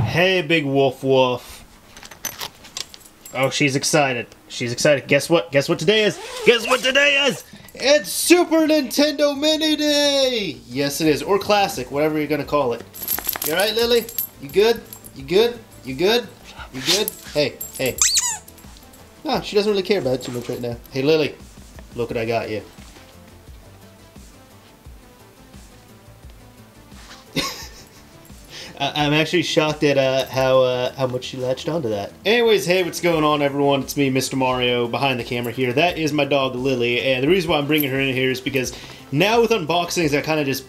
Hey, big wolf wolf. Oh, she's excited. She's excited. Guess what? Guess what today is? Guess what today is? It's Super Nintendo Mini Day! Yes, it is. Or Classic, whatever you're gonna call it. You alright, Lily? You good? You good? You good? You good? Hey, hey. Ah, she doesn't really care about it too much right now. Hey, Lily. Look what I got you. I'm actually shocked at how much she latched onto that. Anyways, hey, what's going on, everyone? It's me, Mr. Mario, behind the camera here. That is my dog, Lily, and the reason why I'm bringing her in here is because now with unboxings, I kind of just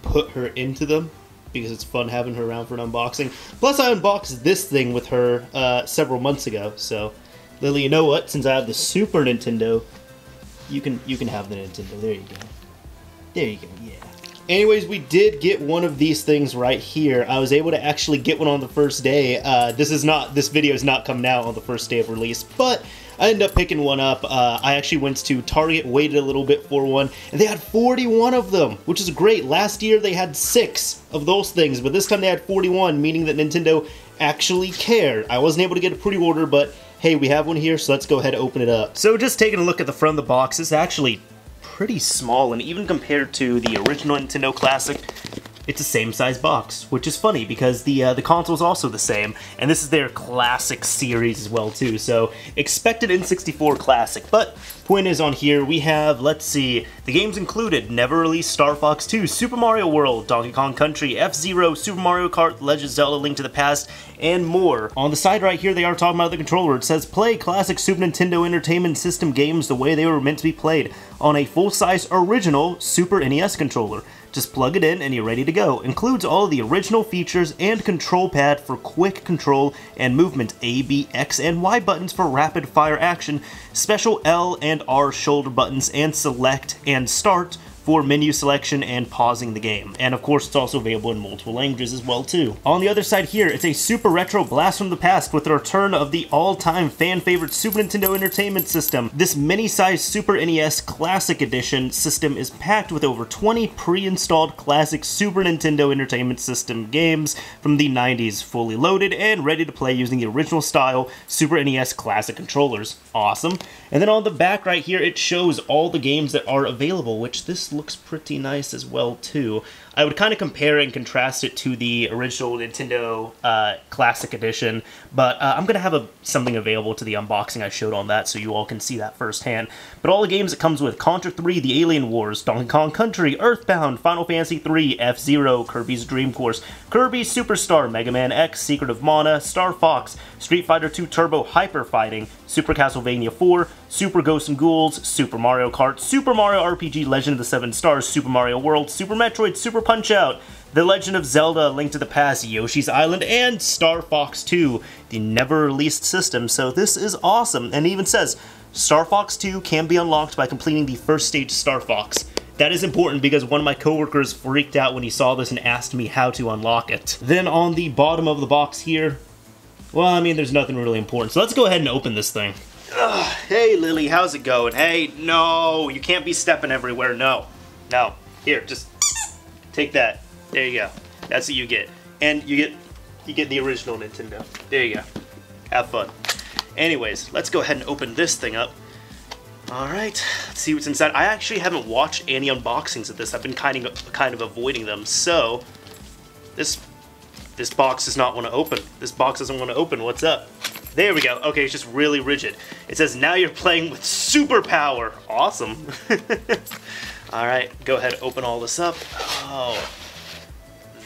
put her into them because it's fun having her around for an unboxing. Plus, I unboxed this thing with her several months ago, so Lily, you know what? Since I have the Super Nintendo, you can have the Nintendo. There you go. There you go. Yeah. Anyways, we did get one of these things right here. I was able to actually get one on the first day. This video is not coming out on the first day of release, but I ended up picking one up. I actually went to Target, waited a little bit for one, and they had 41 of them, which is great. Last year they had 6 of those things, but this time they had 41, meaning that Nintendo actually cared. I wasn't able to get a pre-order, but hey, we have one here, so let's go ahead and open it up. So just taking a look at the front of the box, it's actually pretty small, and even compared to the original Nintendo Classic, it's the same size box, which is funny because the console is also the same, and this is their Classic series as well too, so expected N64 Classic. But point is, on here we have, let's see, the games included: never released Star Fox 2, Super Mario World, Donkey Kong Country, F-Zero, Super Mario Kart, Legend of Zelda: Link to the Past, and more. On the side right here, they are talking about the controller. It says, play classic Super Nintendo Entertainment System games the way they were meant to be played on a full-size original Super NES controller. Just plug it in and you're ready to go. Includes all of the original features and control pad for quick control and movement, A, B, X, and Y buttons for rapid fire action, special L and R shoulder buttons, and select and start for menu selection and pausing the game. And of course, it's also available in multiple languages as well too. On the other side here, it's a super retro blast from the past with the return of the all-time fan favorite Super Nintendo Entertainment System. This mini-sized Super NES Classic Edition system is packed with over 20 pre-installed classic Super Nintendo Entertainment System games from the 90s, fully loaded and ready to play using the original style Super NES Classic controllers. Awesome. And then on the back right here, it shows all the games that are available, which this looks pretty nice as well too. I would kind of compare and contrast it to the original Nintendo Classic Edition, but I'm going to have something available to the unboxing I showed on that so you all can see that firsthand. But all the games it comes with: Contra 3, The Alien Wars, Donkey Kong Country, Earthbound, Final Fantasy 3, F-Zero, Kirby's Dream Course, Kirby Superstar, Mega Man X, Secret of Mana, Star Fox, Street Fighter 2 Turbo Hyper Fighting, Super Castlevania 4, Super Ghosts and Ghouls, Super Mario Kart, Super Mario RPG Legend of the Seven Stars, Super Mario World, Super Metroid, Super Punch-Out!, The Legend of Zelda: Link to the Past, Yoshi's Island, and Star Fox 2, the never-released system. So this is awesome. And it even says, Star Fox 2 can be unlocked by completing the first stage Star Fox. That is important because one of my coworkers freaked out when he saw this and asked me how to unlock it. Then on the bottom of the box here, well, I mean, there's nothing really important. So let's go ahead and open this thing. Ugh, hey, Lily, how's it going? Hey, no, you can't be stepping everywhere. No, no. Here, just take that. There you go. That's what you get. And you get the original Nintendo. There you go. Have fun. Anyways, let's go ahead and open this thing up. Alright, let's see what's inside. I actually haven't watched any unboxings of this. I've been kind of avoiding them. So, this box does not want to open. This box doesn't want to open. What's up? There we go. Okay, it's just really rigid. It says, now you're playing with superpower. Awesome. Alright, go ahead and open all this up. Oh,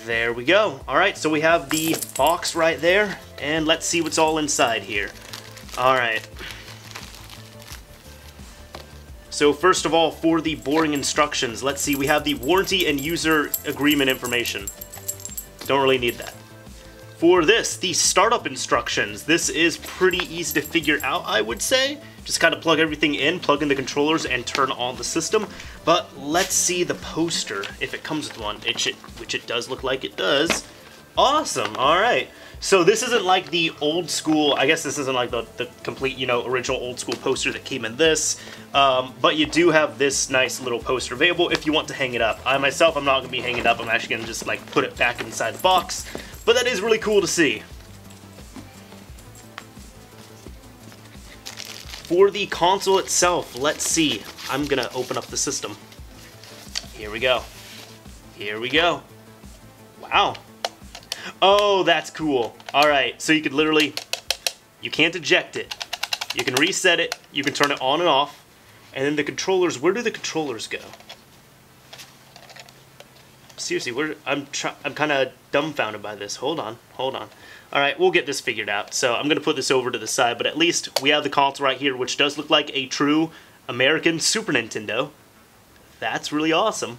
there we go. Alright, so we have the box right there, and let's see what's all inside here. Alright. So first of all, for the boring instructions, let's see, we have the warranty and user agreement information. Don't really need that. For this, the startup instructions. This is pretty easy to figure out, I would say. Just kind of plug everything in, plug in the controllers, and turn on the system. But let's see the poster, if it comes with one, which it does look like it does. Awesome. All right. So this isn't like the old school, I guess this isn't like the complete, you know, original old school poster that came in this, but you do have this nice little poster available if you want to hang it up. I myself, I'm not going to be hanging it up, I'm actually going to just like put it back inside the box, but that is really cool to see. For the console itself, let's see. I'm going to open up the system. Here we go. Here we go. Wow. Oh, that's cool. Alright, so you could literally, you can't eject it. You can reset it, you can turn it on and off, and then the controllers, where do the controllers go? Seriously, I'm kind of dumbfounded by this. Hold on. Alright, we'll get this figured out. So I'm going to put this over to the side, but at least we have the console right here, which does look like a true American Super Nintendo. That's really awesome.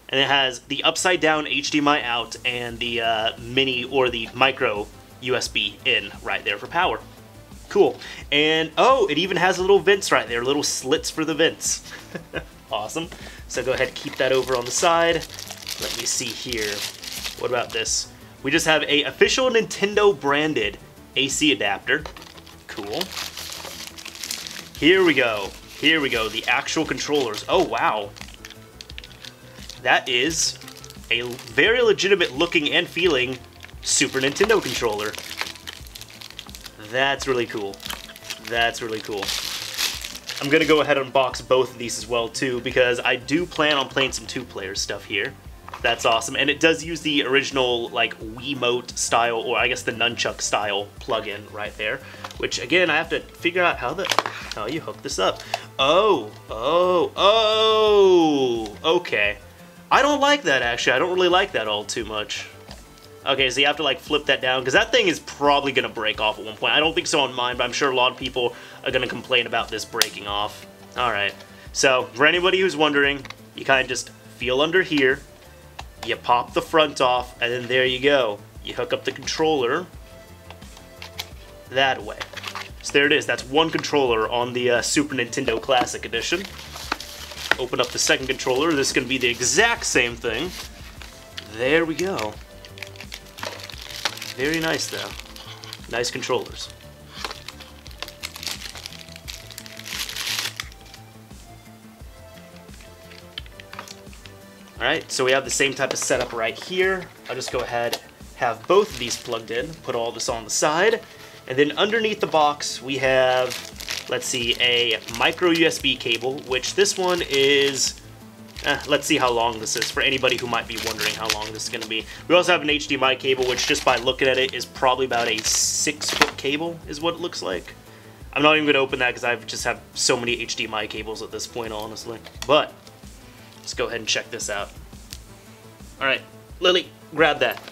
And it has the upside down HDMI out and the mini or the micro USB in right there for power. Cool. And oh, it even has little vents right there, little slits for the vents. Awesome. So go ahead and keep that over on the side. Let me see here. What about this? We just have a official Nintendo branded AC adapter. Cool. Here we go. Here we go. The actual controllers. Oh, wow. That is a very legitimate looking and feeling Super Nintendo controller. That's really cool. That's really cool. I'm going to go ahead and unbox both of these as well too, because I do plan on playing some two-player stuff here. That's awesome. And it does use the original like Wiimote style, or I guess the nunchuck style plug-in right there, which again I have to figure out how you hook this up. Oh, okay. I don't like that, actually. I don't really like that all too much. Okay, so you have to like flip that down, because that thing is probably going to break off at one point. I don't think so on mine, but I'm sure a lot of people are going to complain about this breaking off. Alright, so for anybody who's wondering, you kind of just feel under here, you pop the front off, and then there you go. You hook up the controller that way. So there it is. That's one controller on the Super Nintendo Classic Edition. Open up the second controller. This is going to be the exact same thing. There we go. Very nice, though. Nice controllers. Alright, so we have the same type of setup right here. I'll just go ahead, have both of these plugged in, put all this on the side, and then underneath the box we have, let's see, a micro USB cable, which this one is, let's see how long this is for anybody who might be wondering how long this is going to be. We also have an HDMI cable, which just by looking at it is probably about a 6-foot cable is what it looks like. I'm not even going to open that because I just have so many HDMI cables at this point, honestly. But let's go ahead and check this out. Alright, Lily, grab that.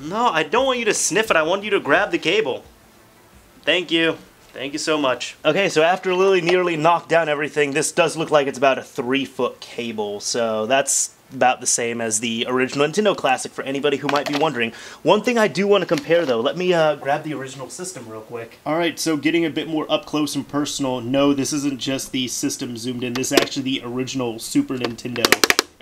No, I don't want you to sniff it. I want you to grab the cable. Thank you. Thank you so much. Okay, so after Lily nearly knocked down everything, this does look like it's about a 3-foot cable. So that's about the same as the original Nintendo Classic for anybody who might be wondering. One thing I do want to compare, though, let me grab the original system real quick. Alright, so getting a bit more up close and personal, no, this isn't just the system zoomed in, this is actually the original Super Nintendo.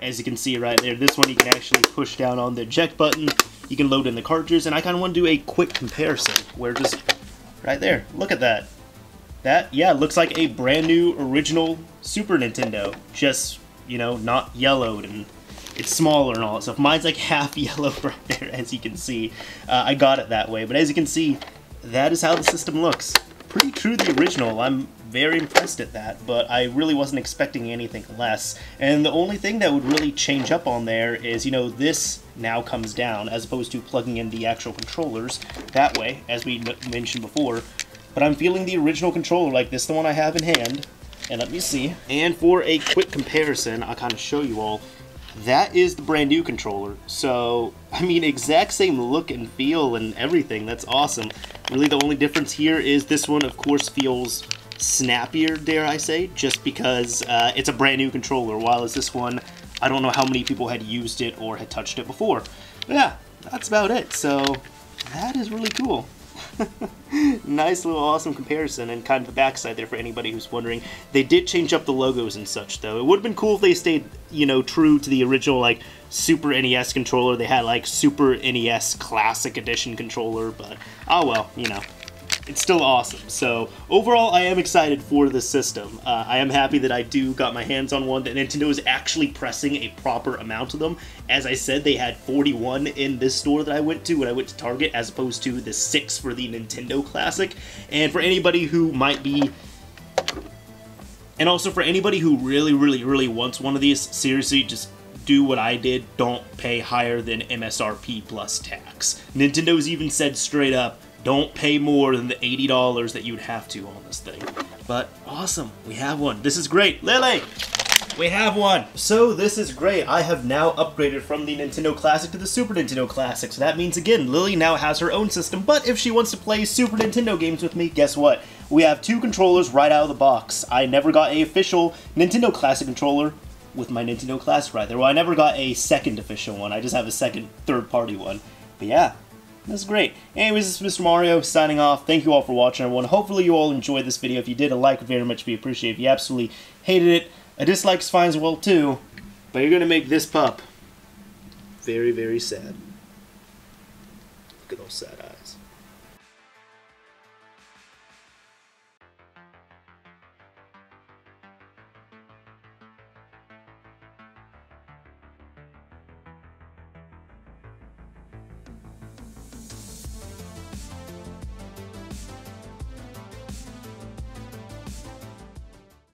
As you can see right there, this one you can actually push down on the eject button, you can load in the cartridges, and I kind of want to do a quick comparison, where just right there, look at that. That, yeah, looks like a brand new original Super Nintendo, just, you know, not yellowed, and it's smaller and all that stuff. Mine's like half yellow right there, as you can see. I got it that way, but as you can see, that is how the system looks. Pretty true to the original. I'm very impressed at that, but I really wasn't expecting anything less. And the only thing that would really change up on there is, you know, this now comes down, as opposed to plugging in the actual controllers that way, as we mentioned before. But I'm feeling the original controller like this, the one I have in hand. And let me see. And for a quick comparison, I'll kind of show you all. That is the brand new controller. So, I mean, exact same look and feel and everything. That's awesome. Really, the only difference here is this one, of course, feels snappier, dare I say, just because it's a brand new controller, while as this one, I don't know how many people had used it or had touched it before. But yeah, that's about it. So, that is really cool. Nice little awesome comparison, and kind of the backside there for anybody who's wondering. They did change up the logos and such, though. It would have been cool if they stayed, you know, true to the original, like, Super NES controller. They had, like, Super NES Classic Edition controller, but, oh well, you know. It's still awesome. So overall, I am excited for this system. I am happy that I got my hands on one, that Nintendo is actually pressing a proper amount of them. As I said, they had 41 in this store that I went to when I went to Target, as opposed to the 6 for the Nintendo Classic. And for anybody who might be... And also for anybody who really wants one of these, seriously, just do what I did. Don't pay higher than MSRP plus tax. Nintendo's even said straight up, don't pay more than the $80 that you would have to on this thing. But awesome, we have one. This is great. Lily, we have one. So this is great. I have now upgraded from the Nintendo Classic to the Super Nintendo Classic. So that means, again, Lily now has her own system. But if she wants to play Super Nintendo games with me, guess what? We have 2 controllers right out of the box. I never got an official Nintendo Classic controller with my Nintendo Classic right there. Well, I never got a second official one. I just have a second third-party one. But yeah. That's great. Anyways, this is Mr. Mario signing off. Thank you all for watching, everyone. Hopefully you all enjoyed this video. If you did, a like would very much be appreciated. If you absolutely hated it, a dislike is fine as well, too. But you're going to make this pup very sad. Look at those sad eyes.